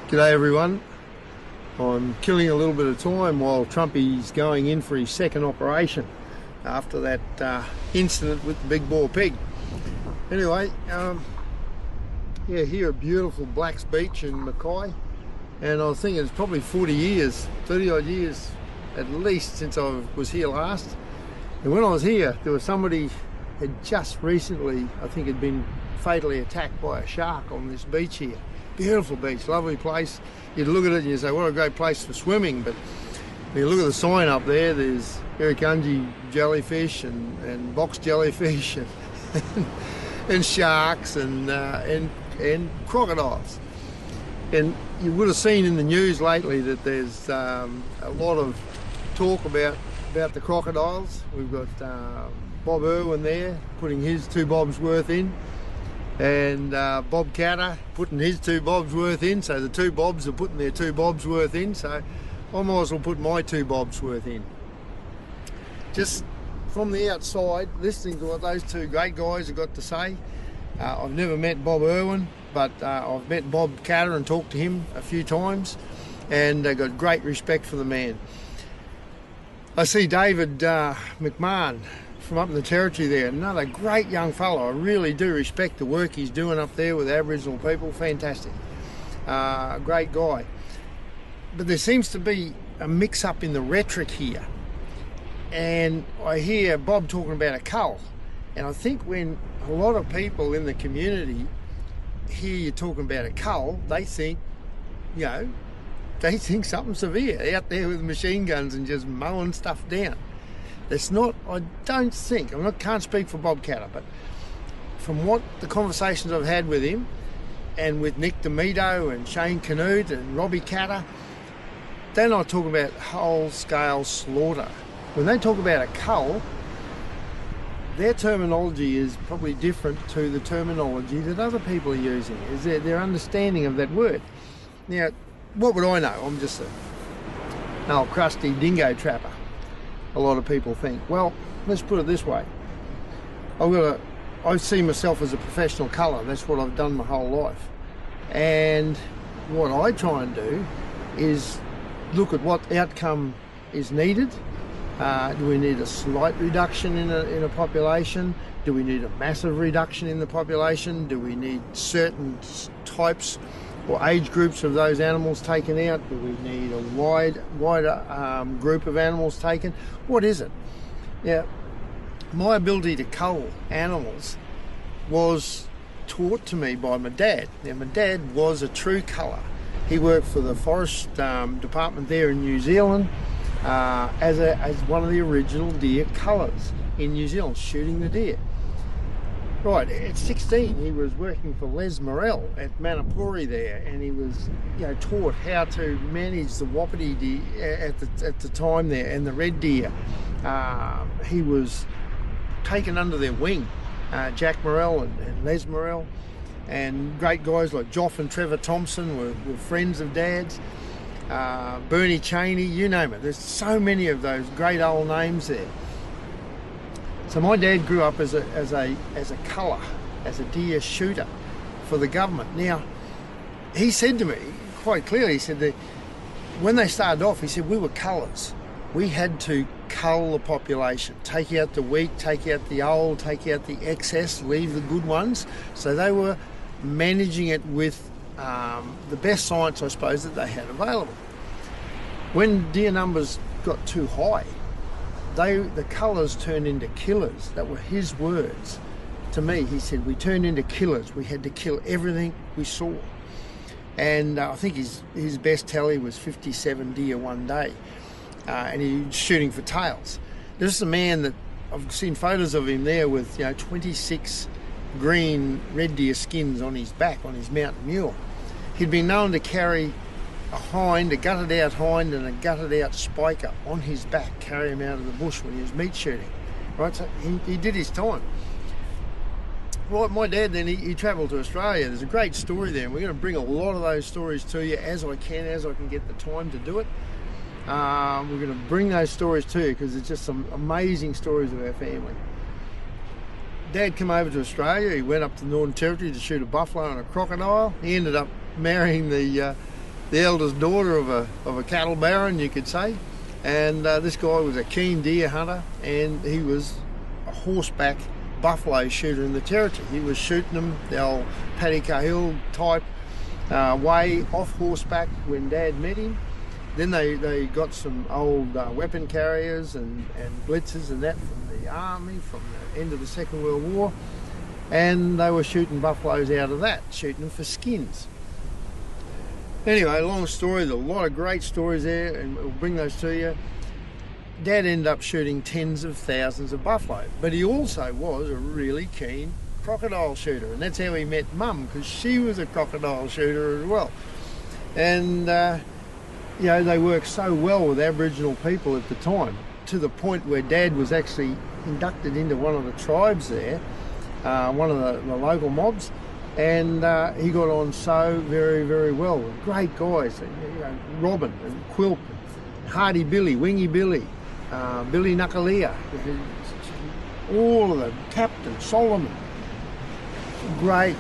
G'day everyone. I'm killing a little bit of time while Trumpy's going in for his second operation after that incident with the big bore pig. Anyway, yeah, here at beautiful Blacks Beach in McGhie, and I was thinking it's probably 40 years, 30 odd years at least since I was here last. And when I was here, there was somebody had just recently, I think, had been fatally attacked by a shark on this beach here. Beautiful beach, lovely place. You'd look at it and you say, what a great place for swimming, but when you look at the sign up there, there's irukandji jellyfish and box jellyfish and sharks and crocodiles. And you would have seen in the news lately that there's a lot of talk about the crocodiles. We've got Bob Irwin there putting his 2 bobs worth in, and Bob Catter putting his 2 bobs worth in, so the 2 bobs are putting their 2 bobs worth in, so I might as well put my 2 bobs worth in. Just from the outside, listening to what those 2 great guys have got to say. I've never met Bob Irwin, but I've met Bob Catter and talked to him a few times, and I've got great respect for the man. I see David McMahon from up in the territory there, another great young fellow. I really do respect the work he's doing up there with Aboriginal people. Fantastic. Great guy. But there seems to be a mix-up in the rhetoric here. And I hear Bob talking about a cull. And I think when a lot of people in the community hear you talking about a cull, they think, you know, they think something severe, out there with machine guns and just mowing stuff down. That's not, I don't think, can't speak for Bob Catter, but from what the conversations I've had with him and with Nick DeMito and Shane Canute and Robbie Catter, they're not talking about whole-scale slaughter. When they talk about a cull, their terminology is probably different to the terminology that other people are using, is their understanding of that word. Now, what would I know? I'm just an old crusty dingo trapper. A lot of people think. Well, let's put it this way. I see myself as a professional culler. That's what I've done my whole life. And what I try and do is look at what outcome is needed. Do we need a slight reduction in a population? Do we need a massive reduction in the population? Do we need certain types or age groups of those animals taken out? Do we need a wider group of animals taken? What is it? Now, my ability to cull animals was taught to me by my dad. Now, my dad was a true culler. He worked for the forest department there in New Zealand as one of the original deer cullers in New Zealand, shooting the deer. Right, at 16 he was working for Les Morel at Manapuri there, and he was, taught how to manage the wapiti deer at the time there, and the red deer. He was taken under their wing, Jack Morel and Les Morel, and great guys like Joff and Trevor Thompson were friends of Dad's. Bernie Cheney, you name it. There's so many of those great old names there. So my dad grew up as a culler, as a deer shooter for the government. Now, he said to me quite clearly, he said that when they started off, he said, we were cullers. We had to cull the population, take out the weak, take out the old, take out the excess, leave the good ones. So they were managing it with the best science, I suppose, that they had available. When deer numbers got too high, the cullers turned into killers. That were his words to me. He said, we turned into killers. We had to kill everything we saw. And I think his best tally was 57 deer one day. And he was shooting for tails. This is a man that I've seen photos of him there with 26 green red deer skins on his back, on his mountain mule. He'd been known to carry a gutted out hind and a gutted out spiker on his back, carry him out of the bush when he was meat shooting. Right, so he did his time. Right, my dad then, he travelled to Australia. There's a great story there, and we're going to bring a lot of those stories to you as I can get the time to do it. We're going to bring those stories to you because it's just some amazing stories of our family. Dad came over to Australia. He went up to the Northern Territory to shoot a buffalo and a crocodile. He ended up marrying the the eldest daughter of a cattle baron, you could say. And this guy was a keen deer hunter, and he was a horseback buffalo shooter in the territory. He was shooting them the old Paddy Cahill type way, off horseback when Dad met him. Then they got some old weapon carriers and blitzers and that from the army from the end of the Second World War, and they were shooting buffaloes out of that, shooting them for skins. Anyway, long story, there's a lot of great stories there, and we'll bring those to you. Dad ended up shooting tens of thousands of buffalo, but he also was a really keen crocodile shooter, and that's how he met Mum, because she was a crocodile shooter as well. And you know, they worked so well with Aboriginal people at the time, to the point where Dad was actually inducted into one of the tribes there, one of the local mobs, and he got on so very, very well with great guys, you know, Robin and Quilp, Hardy Billy, Wingy Billy, Billy Knuckleear, all of them, Captain Solomon, great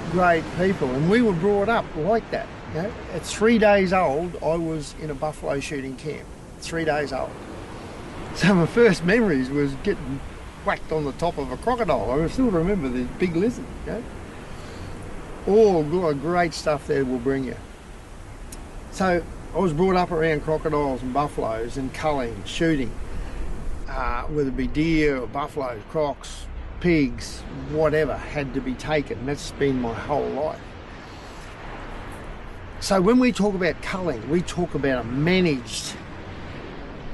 people, and we were brought up like that. You know, at 3 days old, I was in a buffalo shooting camp. 3 days old. So my first memories was getting whacked on the top of a crocodile. I still remember the big lizard. You know? All great stuff there will bring you. So I was brought up around crocodiles and buffaloes and culling, shooting, whether it be deer or buffaloes, crocs, pigs, whatever had to be taken. That's been my whole life. So when we talk about culling, we talk about a managed,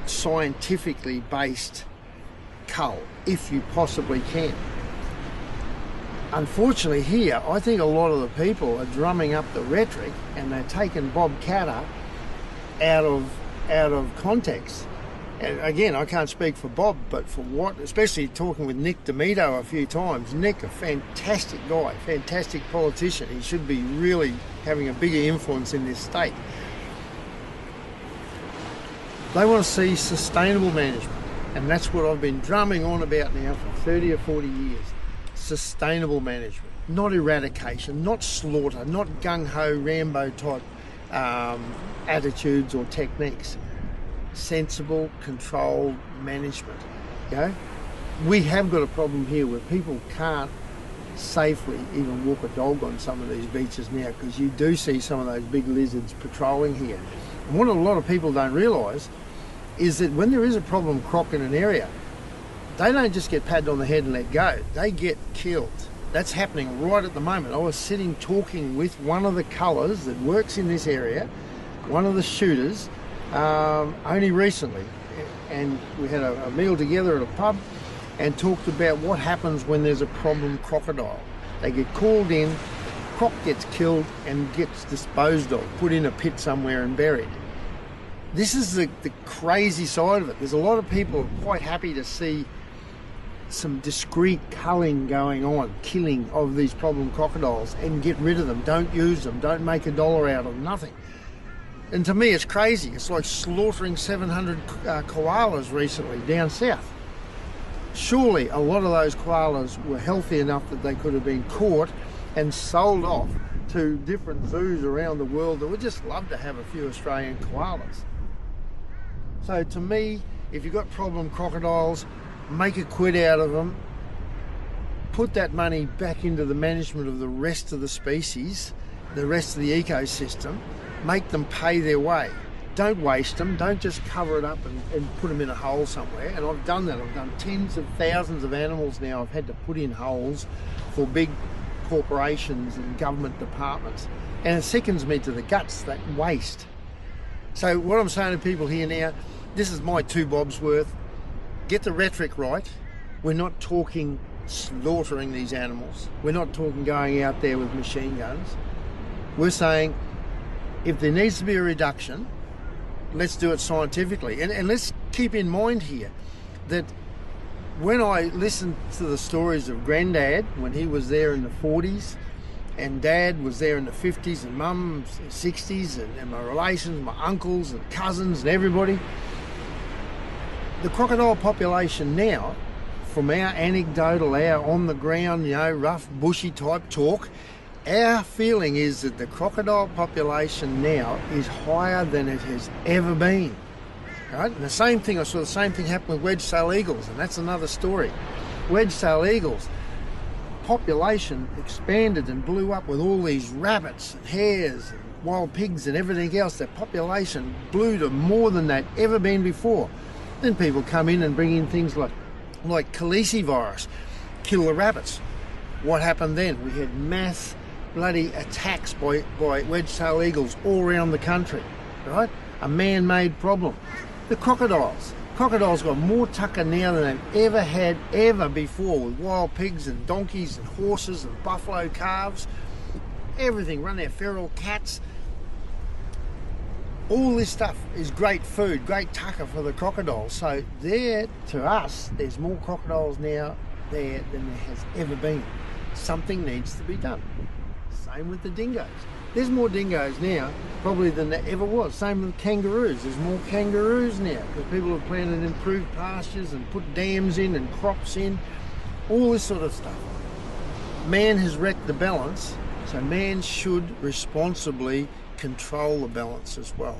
scientifically based cull, if you possibly can. Unfortunately here, I think a lot of the people are drumming up the rhetoric and they're taking Bob Catter out of context. And again, I can't speak for Bob, but for what, especially talking with Nick D'Amito a few times. Nick, a fantastic guy, fantastic politician. He should be really having a bigger influence in this state. They want to see sustainable management, and that's what I've been drumming on about now for 30 or 40 years. Sustainable management, not eradication, not slaughter, not gung-ho Rambo type attitudes or techniques. Sensible, controlled management. You know? We have got a problem here where people can't safely even walk a dog on some of these beaches now, because you do see some of those big lizards patrolling here. And what a lot of people don't realise is that when there is a problem croc in an area, they don't just get patted on the head and let go, they get killed. That's happening right at the moment. I was sitting talking with one of the cullers that works in this area, one of the shooters, only recently, and we had a meal together at a pub and talked about what happens when there's a problem crocodile. They get called in, croc gets killed and gets disposed of, put in a pit somewhere and buried. This is the crazy side of it. There's a lot of people quite happy to see some discreet culling going on, killing of these problem crocodiles, and get rid of them, don't use them, don't make $1 out of them, nothing. And to me it's crazy. It's like slaughtering 700 koalas recently down south. Surely a lot of those koalas were healthy enough that they could have been caught and sold off to different zoos around the world that would just love to have a few Australian koalas. So to me, if you've got problem crocodiles, make a quid out of them, put that money back into the management of the rest of the species, the rest of the ecosystem, make them pay their way. Don't waste them, don't just cover it up and put them in a hole somewhere. And I've done that. I've done tens of thousands of animals now I've had to put in holes for big corporations and government departments. And it sickens me to the guts, that waste. So what I'm saying to people here now, this is my 2 bobs worth. Get the rhetoric right. We're not talking slaughtering these animals. We're not talking going out there with machine guns. We're saying if there needs to be a reduction, let's do it scientifically. And let's keep in mind here that when I listened to the stories of Granddad when he was there in the 40s, and Dad was there in the 50s, and Mum 60s, and my relations, my uncles and cousins and everybody, the crocodile population now, from our anecdotal, our on the ground, you know, rough bushy type talk, Our feeling is that the crocodile population now is higher than it has ever been. Right? And the same thing, I saw the same thing happen with wedge-tailed eagles, and that's another story. Wedge-tailed eagles, population expanded and blew up with all these rabbits and hares and wild pigs and everything else. That population blew to more than they'd ever been before. Then people come in and bring in things like calicivirus, kill the rabbits. What happened then? We had mass bloody attacks by wedge-tailed eagles all around the country, right? A man-made problem. The crocodiles. Crocodiles got more tucker now than they've ever had ever before, with wild pigs and donkeys and horses and buffalo calves. Everything, run there, feral cats. All this stuff is great food, great tucker for the crocodiles. So there, to us, there's more crocodiles now there than there has ever been. Something needs to be done. Same with the dingoes. There's more dingoes now probably than there ever was. Same with kangaroos. There's more kangaroos now because people have planted improved pastures and put dams in and crops in, all this sort of stuff. Man has wrecked the balance, so man should responsibly control the balance as well.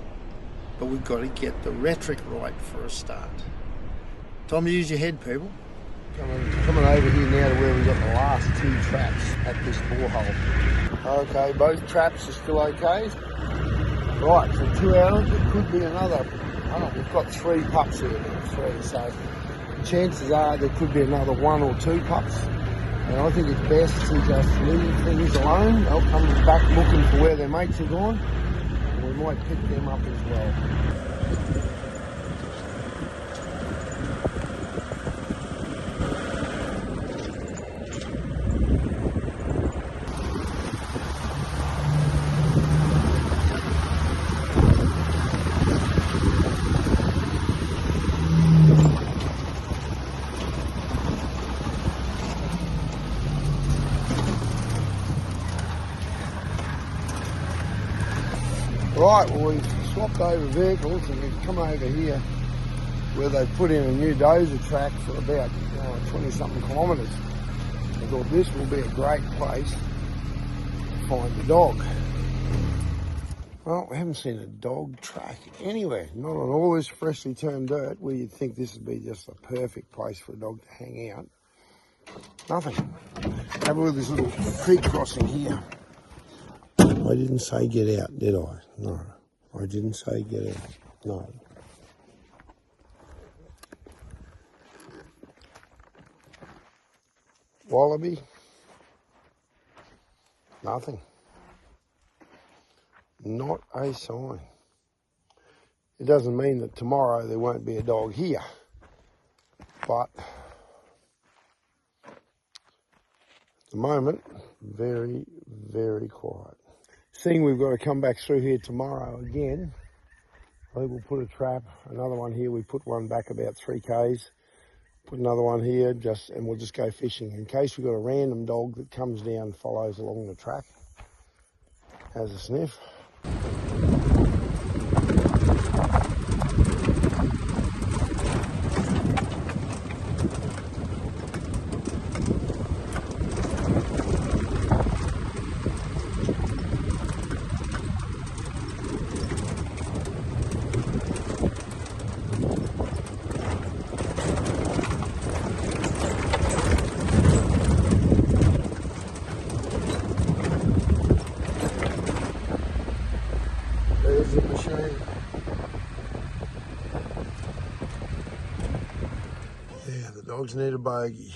But we've got to get the rhetoric right for a start. Time to use your head, people. Coming over here now to where we've got the last 2 traps at this borehole. Okay, both traps are still okay. Right, so 2 hours, it could be another, we've got 3 pups here now, 3, so chances are there could be another 1 or 2 pups. And I think it's best to just leave things alone. They'll come back looking for where their mates are gone, and we might pick them up as well. Right, well, we've swapped over vehicles and we've come over here where they've put in a new dozer track for about 20-something kilometres. I thought this will be a great place to find the dog. Well, we haven't seen a dog track anywhere, not on all this freshly turned dirt where you'd think this would be just a perfect place for a dog to hang out. Nothing. Have a look at this little creek crossing here. I didn't say get out, did I? No. I didn't say get out. No. Wallaby? Nothing. Not a sign. It doesn't mean that tomorrow there won't be a dog here, but at the moment, very, very quiet. Seeing we've got to come back through here tomorrow again, I think we'll put a trap, another one here. We put one back about 3 k's, put another one here, and we'll just go fishing in case we've got a random dog that comes down and follows along the track, has a sniff. There's the machine. Yeah, the dogs need a bogey.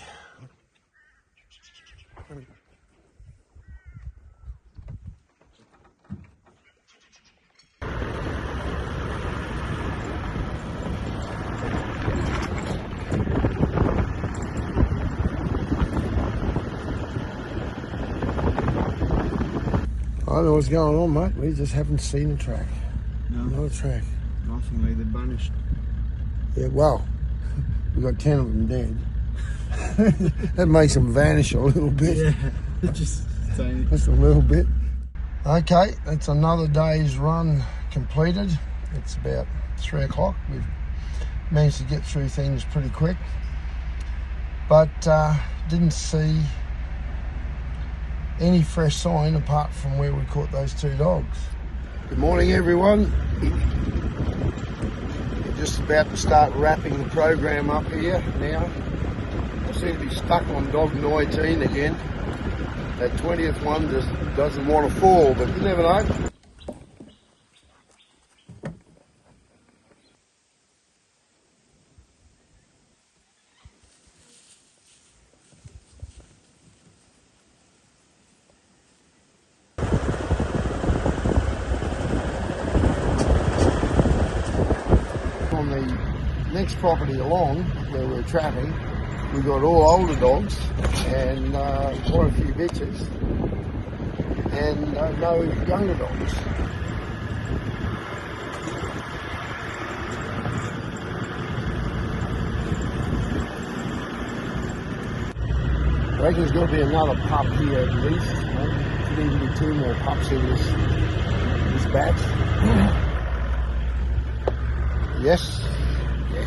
I don't know what's going on, mate. We just haven't seen a track. No. Not a track. Nothing, they're vanished. Yeah, well, we've got 10 of them dead. That makes them vanish a little bit. Yeah, just a little bit. Okay, that's another day's run completed. It's about 3 o'clock. We've managed to get through things pretty quick, but didn't see any fresh sign apart from where we caught those two dogs. Good morning, everyone. We're just about to start wrapping the program up here now. I seem to be stuck on dog 19 again. That 20th one just doesn't want to fall, but you never know. On the next property along where we're trapping, we've got all older dogs and quite a few bitches and no younger dogs. I reckon there's got to be another pup here at least. Could even be two more pups in this batch. Yes,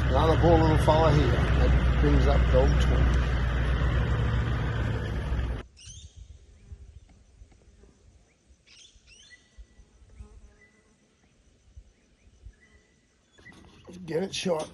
another poor little fella here. That brings up dog 20. Get it shot.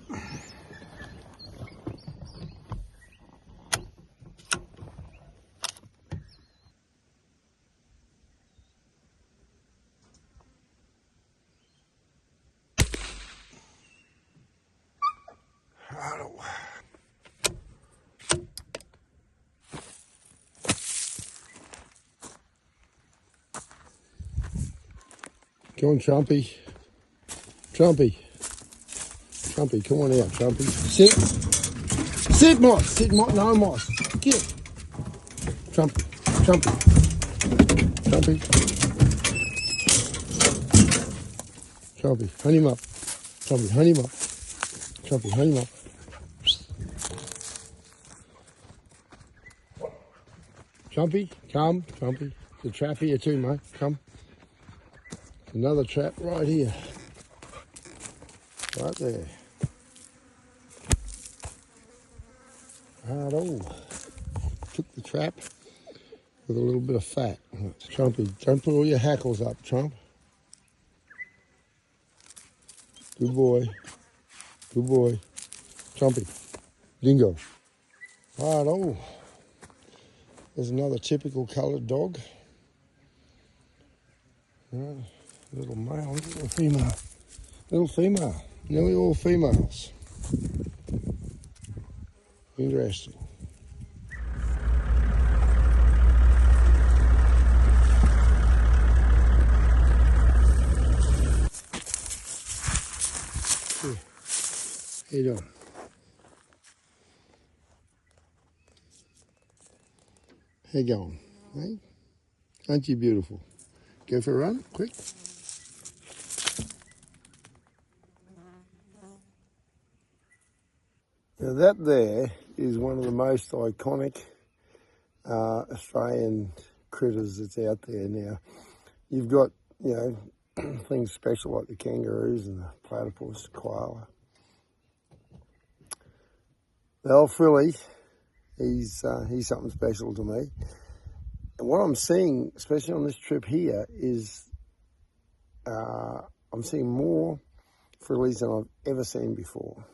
Go on, Trumpy. Trumpy. Trumpy, come on out, Trumpy. Sit. Sit, Moss. Sit, Moss. No, Moss. Get. Trumpy. Trumpy. Trumpy. Trumpy, hunt him up. Trumpy, hunt him up. Trumpy, hunt him up. Trumpy, come. Trumpy. There's a trap here too, mate. Come. Another trap right here. Right there. Oh, took the trap with a little bit of fat. Trumpy, don't put all your hackles up, Trump. Good boy. Good boy. Trumpy. Dingo. Oh, there's another typical coloured dog. Little male, little female. Little female. Nearly all females. Interesting. Here. How you doing? How you going? Hey? Aren't you beautiful? Go for a run, quick. Now that there is one of the most iconic Australian critters that's out there now. You've got, things special like the kangaroos and the platypus, koala. The old frilly, he's something special to me. And what I'm seeing, especially on this trip here, is I'm seeing more frillies than I've ever seen before.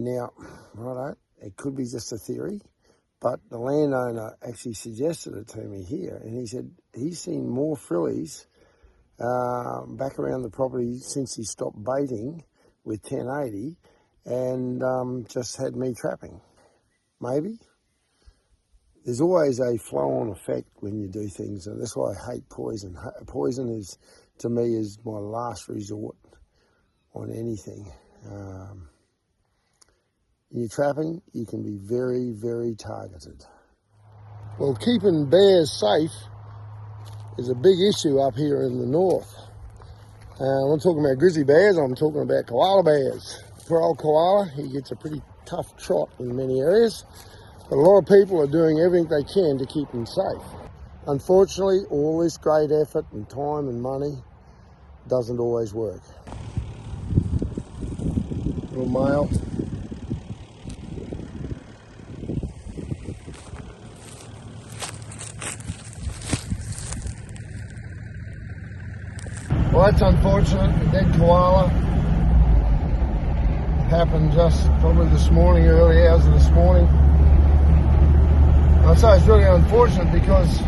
Now, righto, it could be just a theory, but the landowner actually suggested it to me here, and he said he's seen more frillies back around the property since he stopped baiting with 1080 and just had me trapping. Maybe. There's always a flow-on effect when you do things, and that's why I hate poison. Poison is, to me, is my last resort on anything. In your trapping, you can be very, very targeted. Well, keeping bears safe is a big issue up here in the north. I'm not talking about grizzly bears, I'm talking about koala bears. Poor old koala, he gets a pretty tough trot in many areas, but a lot of people are doing everything they can to keep him safe. Unfortunately, all this great effort and time and money doesn't always work. Little male. that's unfortunate. A dead koala. Happened just probably this morning, early hours of this morning. I'd say it's really unfortunate because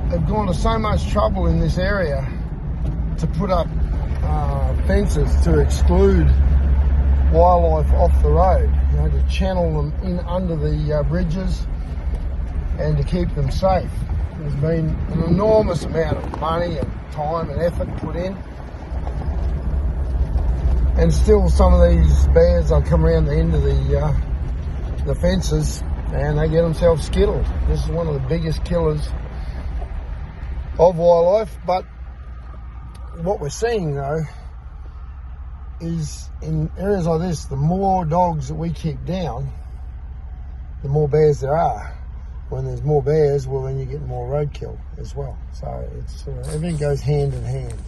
they've gone to so much trouble in this area to put up fences to exclude wildlife off the road, you know, to channel them in under the bridges and to keep them safe. There's been an enormous amount of money and time and effort put in, and still some of these bears, they'll come around the end of the fences and they get themselves skittled. This is one of the biggest killers of wildlife. But what we're seeing though is in areas like this, the more dogs that we keep down, the more bears there are. When there's more bears, well, then you get more roadkill as well. So it's everything goes hand in hand.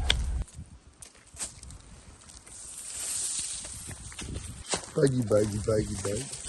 Buggy, buggy, buggy, buggy.